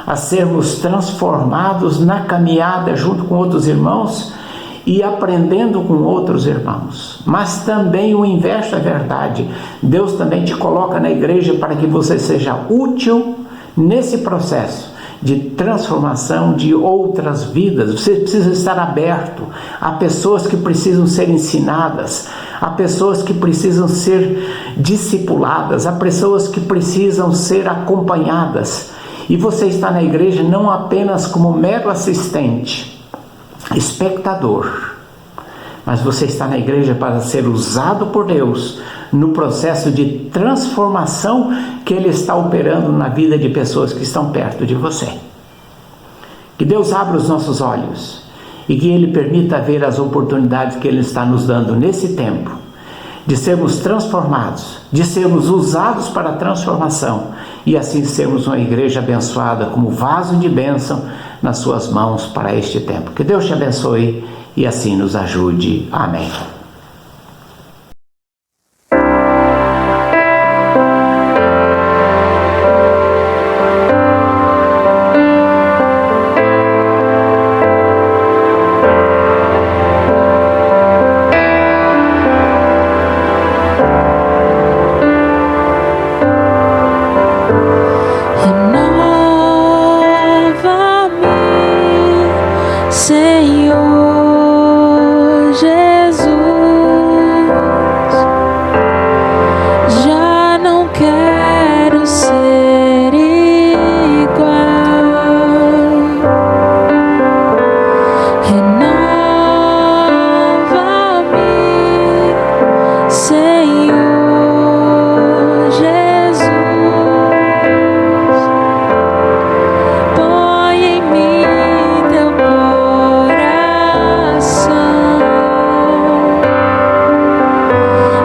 a sermos transformados na caminhada junto com outros irmãos e aprendendo com outros irmãos. Mas também o inverso é verdade. Deus também te coloca na igreja para que você seja útil nesse processo de transformação de outras vidas. Você precisa estar aberto a pessoas que precisam ser ensinadas, a pessoas que precisam ser discipuladas, a pessoas que precisam ser acompanhadas. E você está na igreja não apenas como mero assistente, espectador, mas você está na igreja para ser usado por Deus no processo de transformação que Ele está operando na vida de pessoas que estão perto de você. Que Deus abra os nossos olhos e que Ele permita ver as oportunidades que Ele está nos dando nesse tempo, de sermos transformados, de sermos usados para a transformação e assim sermos uma igreja abençoada como vaso de bênção nas suas mãos para este tempo. Que Deus te abençoe e assim nos ajude. Amém. Senhor Jesus, já não quero ser igual. Renova-me, Senhor Jesus, põe em mim teu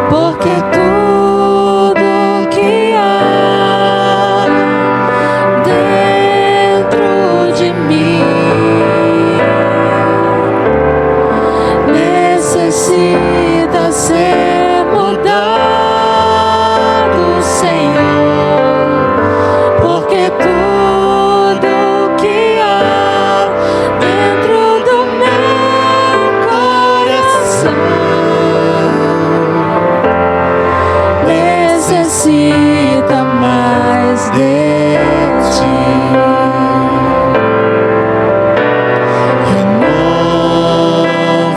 porque tudo que há dentro de mim necessita ser mudado, Senhor, porque tudo que há dentro do meu coração necessita mais de ti.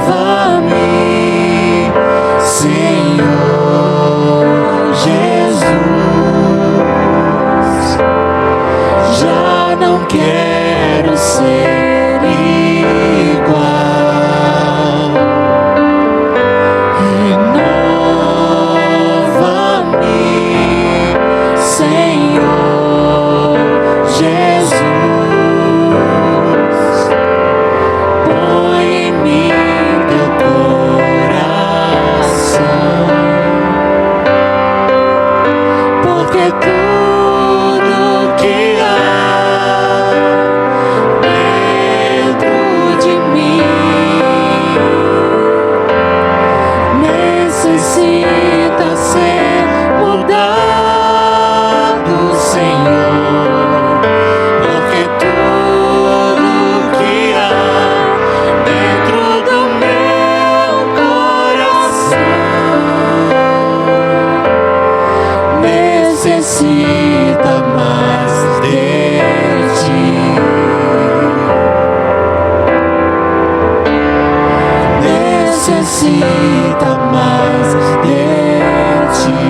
Renova-me, Senhor Jesus, já não quero ser igual. Senhor Jesus, põe em mim teu coração, porque tudo que há dentro de mim necessita ser mudado, Senhor, porque tudo que há dentro do meu coração necessita mais de ti. Necessita mais de ti.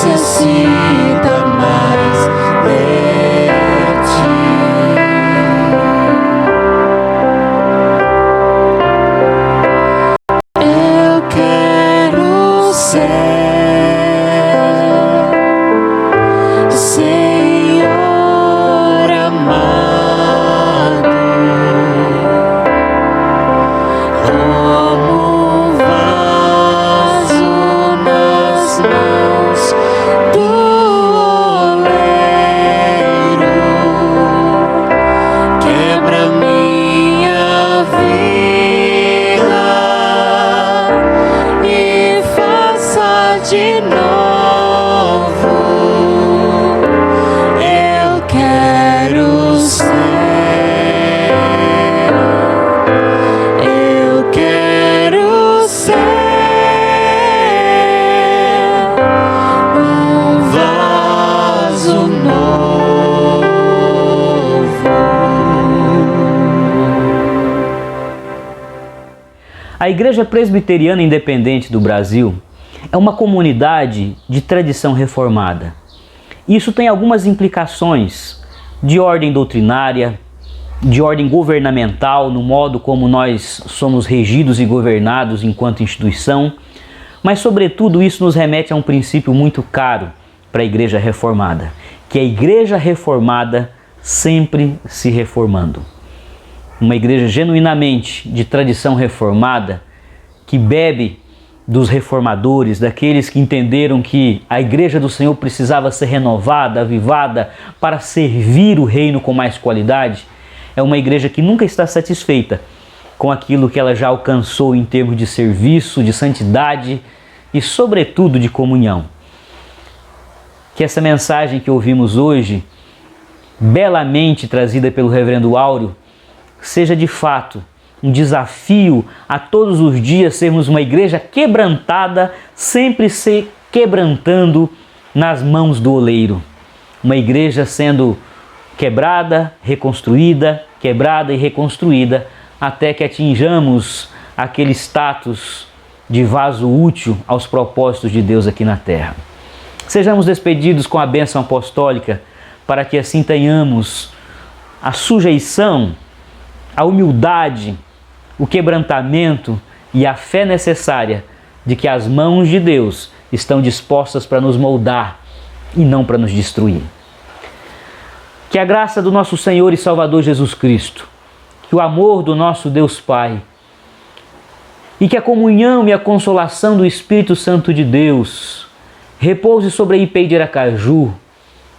Necessita mais de ti. Eu quero ser Senhor amado. Igreja Presbiteriana Independente do Brasil é uma comunidade de tradição reformada. Isso tem algumas implicações de ordem doutrinária, de ordem governamental, no modo como nós somos regidos e governados enquanto instituição, mas sobretudo isso nos remete a um princípio muito caro para a Igreja Reformada, que é a Igreja Reformada sempre se reformando. Uma igreja genuinamente de tradição reformada, que bebe dos reformadores, daqueles que entenderam que a Igreja do Senhor precisava ser renovada, avivada, para servir o reino com mais qualidade, é uma igreja que nunca está satisfeita com aquilo que ela já alcançou em termos de serviço, de santidade e, sobretudo, de comunhão. Que essa mensagem que ouvimos hoje, belamente trazida pelo Reverendo Áureo, seja de fato um desafio a todos os dias sermos uma igreja quebrantada, sempre se quebrantando nas mãos do oleiro. Uma igreja sendo quebrada, reconstruída, quebrada e reconstruída, até que atinjamos aquele status de vaso útil aos propósitos de Deus aqui na terra. Sejamos despedidos com a bênção apostólica, para que assim tenhamos a sujeição, a humildade, o quebrantamento e a fé necessária de que as mãos de Deus estão dispostas para nos moldar e não para nos destruir. Que a graça do nosso Senhor e Salvador Jesus Cristo, que o amor do nosso Deus Pai e que a comunhão e a consolação do Espírito Santo de Deus repouse sobre a IPEI de Aracaju,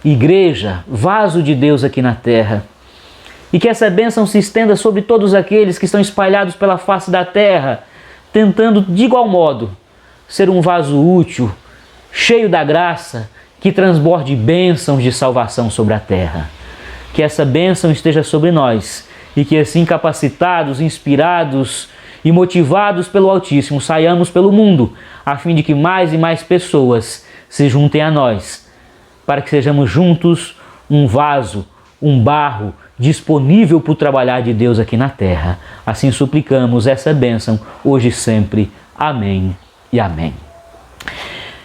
igreja, vaso de Deus aqui na terra, e que essa bênção se estenda sobre todos aqueles que estão espalhados pela face da terra, tentando de igual modo ser um vaso útil, cheio da graça, que transborde bênçãos de salvação sobre a terra. Que essa bênção esteja sobre nós e que assim capacitados, inspirados e motivados pelo Altíssimo saiamos pelo mundo, a fim de que mais e mais pessoas se juntem a nós, para que sejamos juntos um vaso, um barro disponível para o trabalhar de Deus aqui na terra. Assim suplicamos essa bênção hoje e sempre. Amém e amém.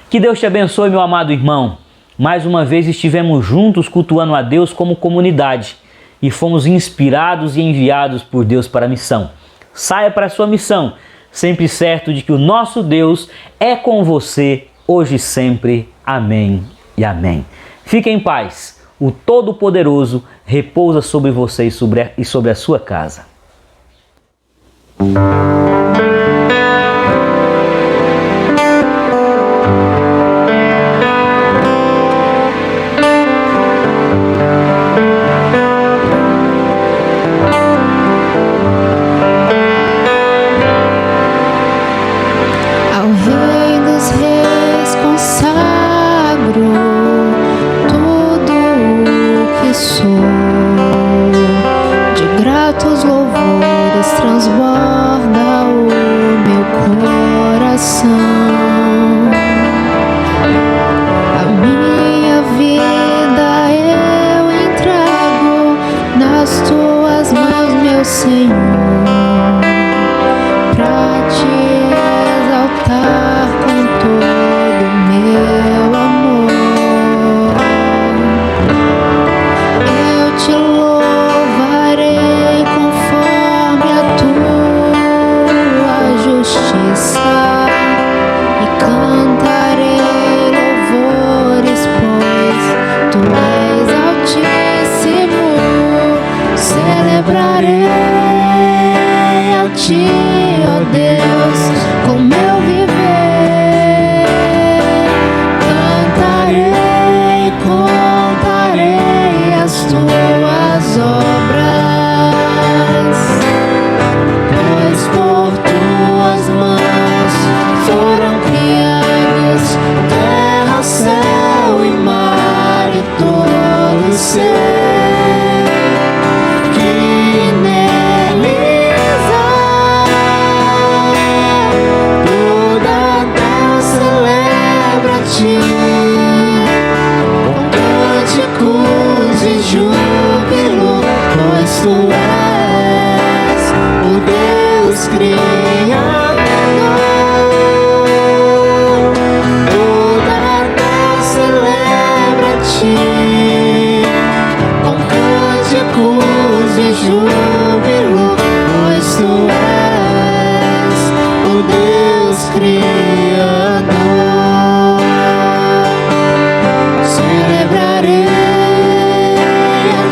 Que Deus te abençoe, meu amado irmão. Mais uma vez estivemos juntos cultuando a Deus como comunidade e fomos inspirados e enviados por Deus para a missão. Saia para a sua missão, sempre certo de que o nosso Deus é com você hoje e sempre. Amém e amém. Fique em paz. O Todo-Poderoso repousa sobre você e sobre a sua casa. Ao Rei dos Reis consagro tudo o que sou, de gratos louvores transborda o meu coração. A minha vida eu entrego nas tuas mãos, meu Senhor, pra te exaltar com todo o meu amor. Eu te louvarei conforme a tua justiça e cantarei louvores, pois tu és altíssimo. Celebrarei a ti, ó Deus, com meu viver. Cantarei, contarei as tuas obras, pois por tuas mãos foram criados terra, céu e mar e todo ser que neles há. Toda Deus celebra a ti com cânticos de júbilo, pois tu és o Deus Criador.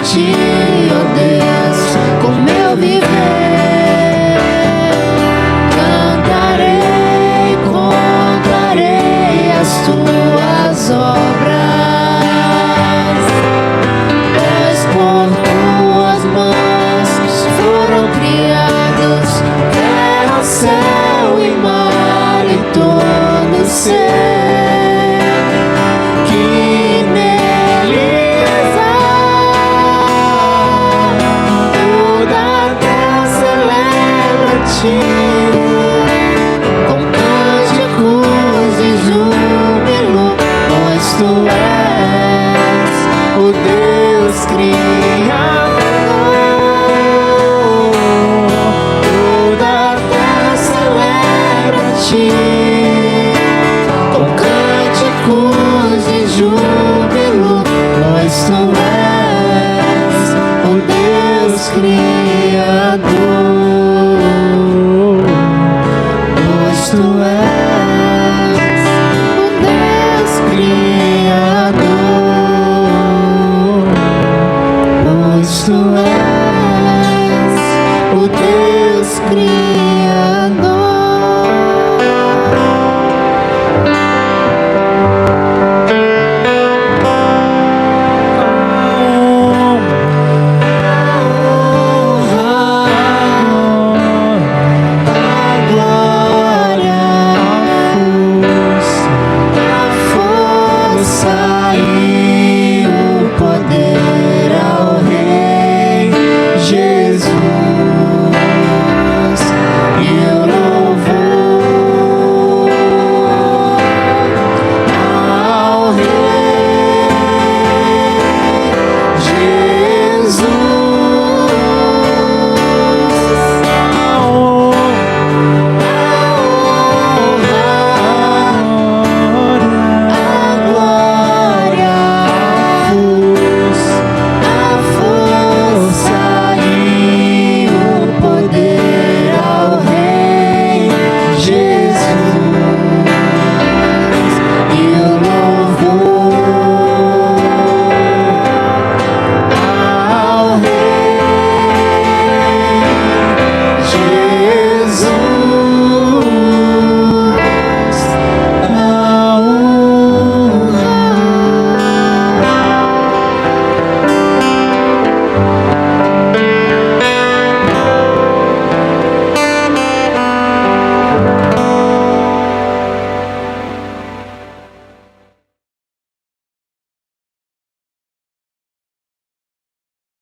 ti, ó Deus, com meu viver. Cantarei, contarei as tuas obras, pois por tuas mãos foram criados terra, céu e mar e todo ser que neles há. Toda a terra celebra-te com cânticos de júbilo, pois tu és o Deus Criador. Toda a terra celebra-te com cânticos de júbilo, pois tu és o Deus Criador. Pois tu és o Deus Criador. Pois tu és o Deus Criador.